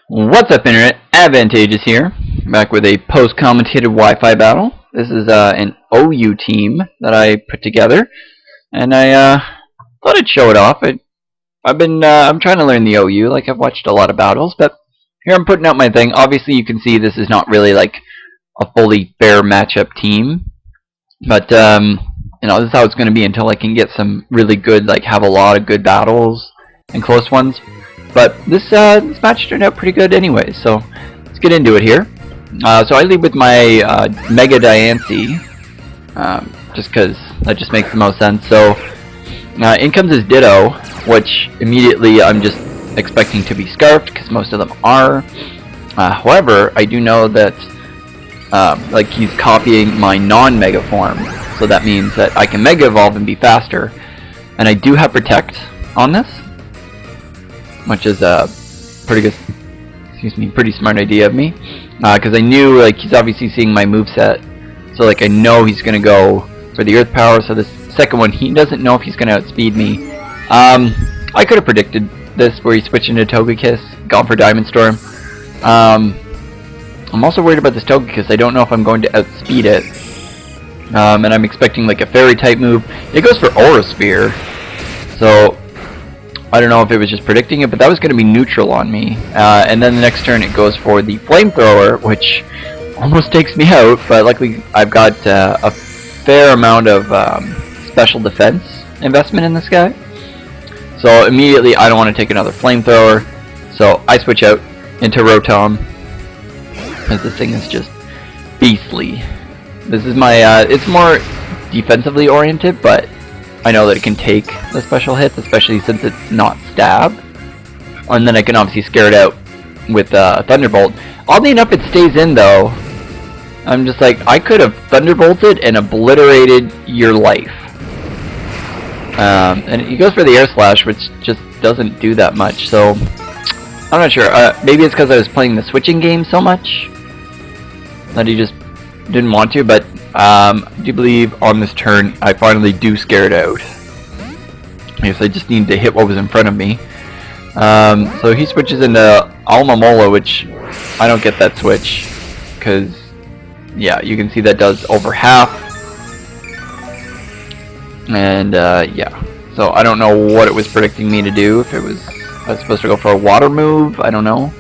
What's up, Internet? Advantageous here, back with a post-commentated Wi-Fi battle. This is an OU team that I put together, and I thought I'd show it off. I'm trying to learn the OU. Like, I've watched a lot of battles, but here I'm putting out my thing. Obviously, you can see this is not really like a fully fair matchup team, but you know, this is how it's going to be until I can get some really good, like, have a lot of good battles and close ones. But this match turned out pretty good anyway, so let's get into it here. So I lead with my Mega Diancie, just because that just makes the most sense. So in comes his Ditto, which immediately I'm just expecting to be scarfed, because most of them are. However, I do know that like, he's copying my non-Mega form, so that means that I can Mega Evolve and be faster. And I do have Protect on this, which is a pretty smart idea of me, because I knew, like, he's obviously seeing my moveset, so like I know he's gonna go for the Earth Power. So this second one, he doesn't know if he's gonna outspeed me. I could have predicted this, where he switched into Togekiss, gone for Diamond Storm. I'm also worried about this Togekiss. I don't know if I'm going to outspeed it, and I'm expecting like a Fairy type move. It goes for Aura Sphere, so I don't know if it was just predicting it, but that was going to be neutral on me. And then the next turn it goes for the Flamethrower, which almost takes me out, but luckily I've got a fair amount of special defense investment in this guy. So immediately I don't want to take another Flamethrower, so I switch out into Rotom, because this thing is just beastly. This is my, it's more defensively oriented, but I know that it can take the special hits, especially since it's not stab. And then I can obviously scare it out with Thunderbolt. Oddly enough, it stays in though. I'm just like, I could have Thunderbolted and obliterated your life. And he goes for the Air Slash, which just doesn't do that much, so I'm not sure. Maybe it's because I was playing the switching game so much that he just didn't want to, but I do believe on this turn I finally do scare it out. I guess I just need to hit what was in front of me. So he switches into Alomomola, which I don't get that switch, because yeah, you can see that does over half. And yeah, so I don't know what it was predicting me to do. If I was supposed to go for a water move, I don't know.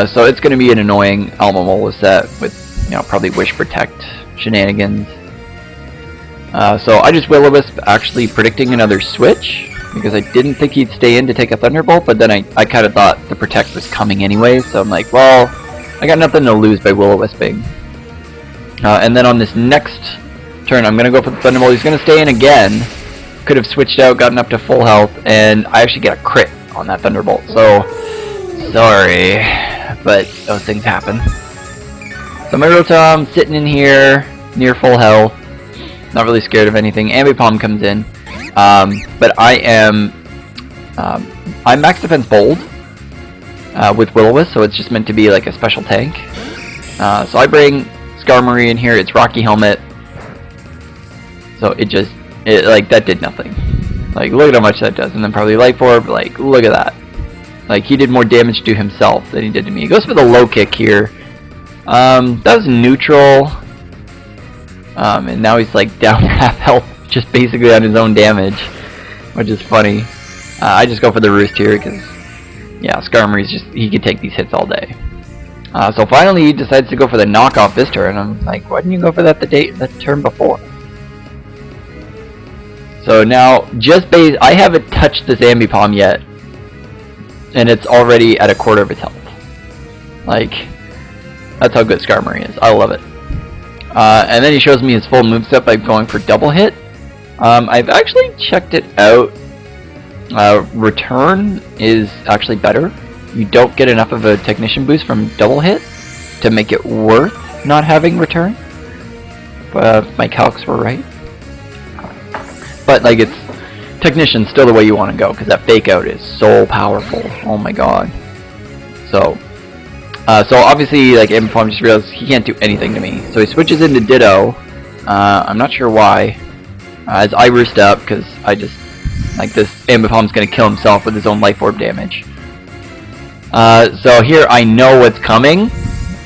So it's going to be an annoying Alomomola set with, you know, probably Wish Protect shenanigans. So I just Will-O-Wisp, actually predicting another switch, because I didn't think he'd stay in to take a Thunderbolt, but then I kind of thought the Protect was coming anyway, so I'm like, well, I got nothing to lose by Will-O-Wisping. And then on this next turn, I'm going to go for the Thunderbolt. He's going to stay in again. Could have switched out, gotten up to full health, and I actually get a crit on that Thunderbolt, so sorry, but those things happen. So my Rotom sitting in here, near full health, not really scared of anything. Ambipom comes in, but I'm Max Defense Bold with Will-O-Wisp, so it's just meant to be like a special tank. So I bring Skarmory in here, it's Rocky Helmet, so it like, that did nothing. Like, look at how much that does, and then probably Life Orb, like, look at that. Like, he did more damage to himself than he did to me. He goes for the low kick here. That was neutral. And now he's like down half health, just basically on his own damage, which is funny. I just go for the Roost here, because, yeah, Skarmory's just, he could take these hits all day. So finally he decides to go for the knockoff this turn. I'm like, why didn't you go for that the turn before? So now, I haven't touched this Ambipom yet, and it's already at a quarter of its health. Like, that's how good Skarmory is. I love it. And then he shows me his full moveset by going for double hit. I've actually checked it out. Return is actually better. You don't get enough of a Technician boost from double hit to make it worth not having return. But my calcs were right. But like, it's Technician's still the way you want to go, because that fake out is so powerful. Oh my god. So obviously, like, Ambipom just realized he can't do anything to me. So he switches into Ditto. I'm not sure why. As I roost up, because I just, like, this Ambipom's gonna kill himself with his own Life Orb damage. So here I know what's coming,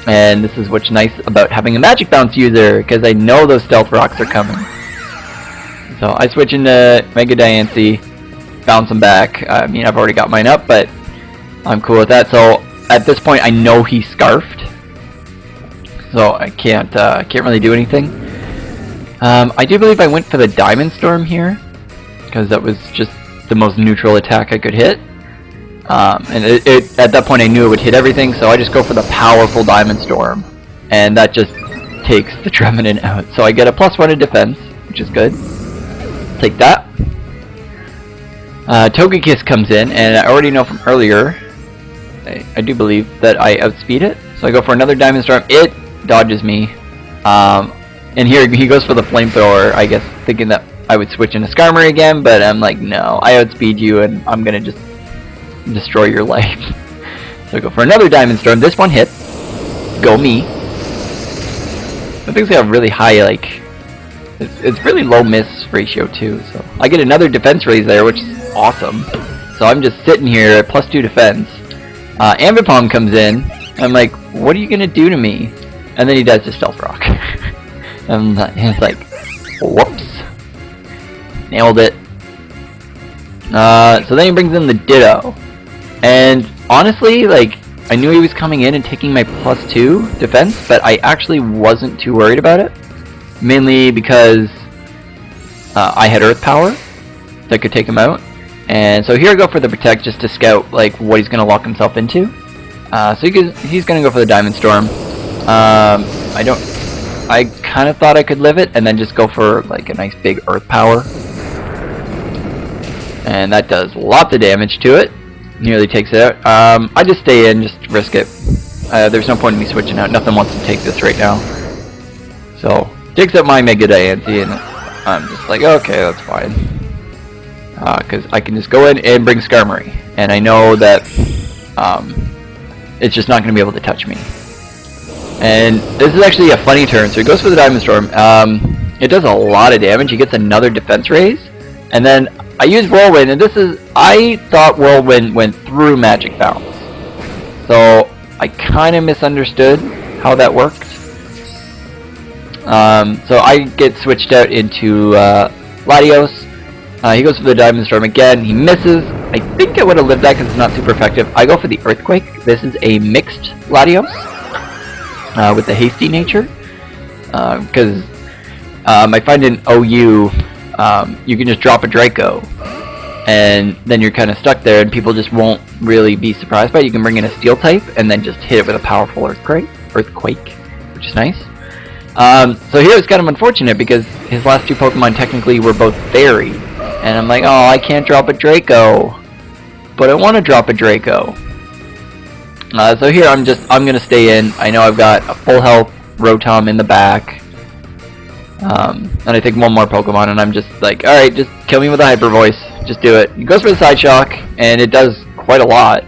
and this is what's nice about having a Magic Bounce user, because I know those Stealth Rocks are coming. So I switch into Mega Diancie, bounce them back. I mean, I've already got mine up, but I'm cool with that. So at this point I know he's Scarfed, so I can't really do anything. I do believe I went for the Diamond Storm here, because that was just the most neutral attack I could hit. And at that point I knew it would hit everything, so I just go for the powerful Diamond Storm, and that just takes the Trevenant out. So I get a +1 in defense, which is good. Take that. Togekiss comes in, and I already know from earlier, I do believe that I outspeed it. So I go for another Diamond Storm. It dodges me. And here he goes for the Flamethrower, I guess thinking that I would switch into Skarmory again, but I'm like, no, I outspeed you and I'm gonna just destroy your life. So I go for another Diamond Storm. This one hits. Go me. I think they have really high, like, it's really low miss ratio too, so I get another defense raise there, which is awesome. So I'm just sitting here at +2 defense. Ambipom comes in, and I'm like, what are you gonna do to me? And then he does the Stealth Rock. And he's like, whoops. Nailed it. So then he brings in the Ditto. And honestly, like, I knew he was coming in and taking my +2 defense, but I actually wasn't too worried about it. Mainly because I had Earth Power that could take him out. And so here I go for the Protect just to scout like what he's going to lock himself into. So he's going to go for the Diamond Storm. I kind of thought I could live it and then just go for like a nice big Earth Power. And that does lots of damage to it. Nearly takes it out. I just stay in, just risk it. There's no point in me switching out. Nothing wants to take this right now. So, takes out my Mega Diancie, and I'm just like, okay, that's fine. Because I can just go in and bring Skarmory. And I know that it's just not going to be able to touch me. And this is actually a funny turn. So he goes for the Diamond Storm. It does a lot of damage. He gets another defense raise. And then I use Whirlwind, and I thought Whirlwind went through Magic Bounce. So I kind of misunderstood how that worked. So I get switched out into Latios. He goes for the Diamond Storm again. He misses. I think I would have lived that because it's not super effective. I go for the Earthquake. This is a mixed Latios with the hasty nature. Because I find in OU you can just drop a Draco and then you're kind of stuck there and people just won't really be surprised by it. You can bring in a Steel type and then just hit it with a powerful Earthquake, which is nice. So here it's kind of unfortunate because his last two Pokemon technically were both Fairy, and I'm like, oh, I can't drop a Draco, but I want to drop a Draco. So here I'm gonna stay in. I know I've got a full health Rotom in the back, and I take one more Pokemon, and I'm just like, all right, just kill me with a Hyper Voice, just do it. He goes for the Side Shock, and it does quite a lot.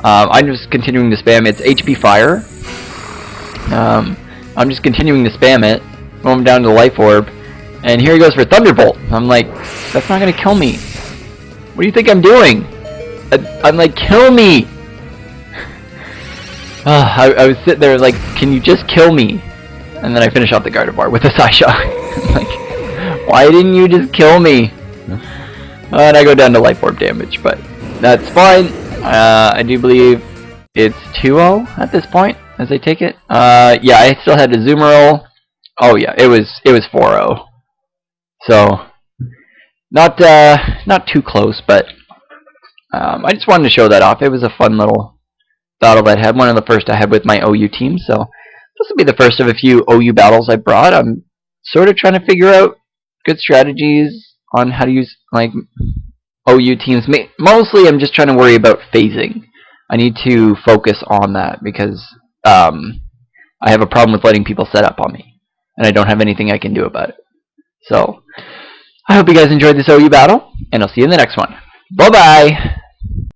I'm just continuing to spam. It's HP Fire. I'm just continuing to spam it, going down to the Life Orb, and here he goes for Thunderbolt. I'm like, that's not gonna kill me. What do you think I'm doing? I'm like, kill me! I was sitting there like, can you just kill me? And then I finish off the Gardevoir with a Psyshock. I'm like, why didn't you just kill me? And I go down to Life Orb damage, but that's fine. I do believe it's 2-0 at this point. As I take it, yeah, I still had a Azumarill. Oh yeah, it was 4-0. So not too close, but I just wanted to show that off. It was a fun little battle that I had, one of the first I had with my OU team. So this will be the first of a few OU battles I brought. I'm sort of trying to figure out good strategies on how to use like OU teams. Mostly, I'm just trying to worry about phasing. I need to focus on that because I have a problem with letting people set up on me, and I don't have anything I can do about it. So, I hope you guys enjoyed this OU battle, and I'll see you in the next one. Bye-bye!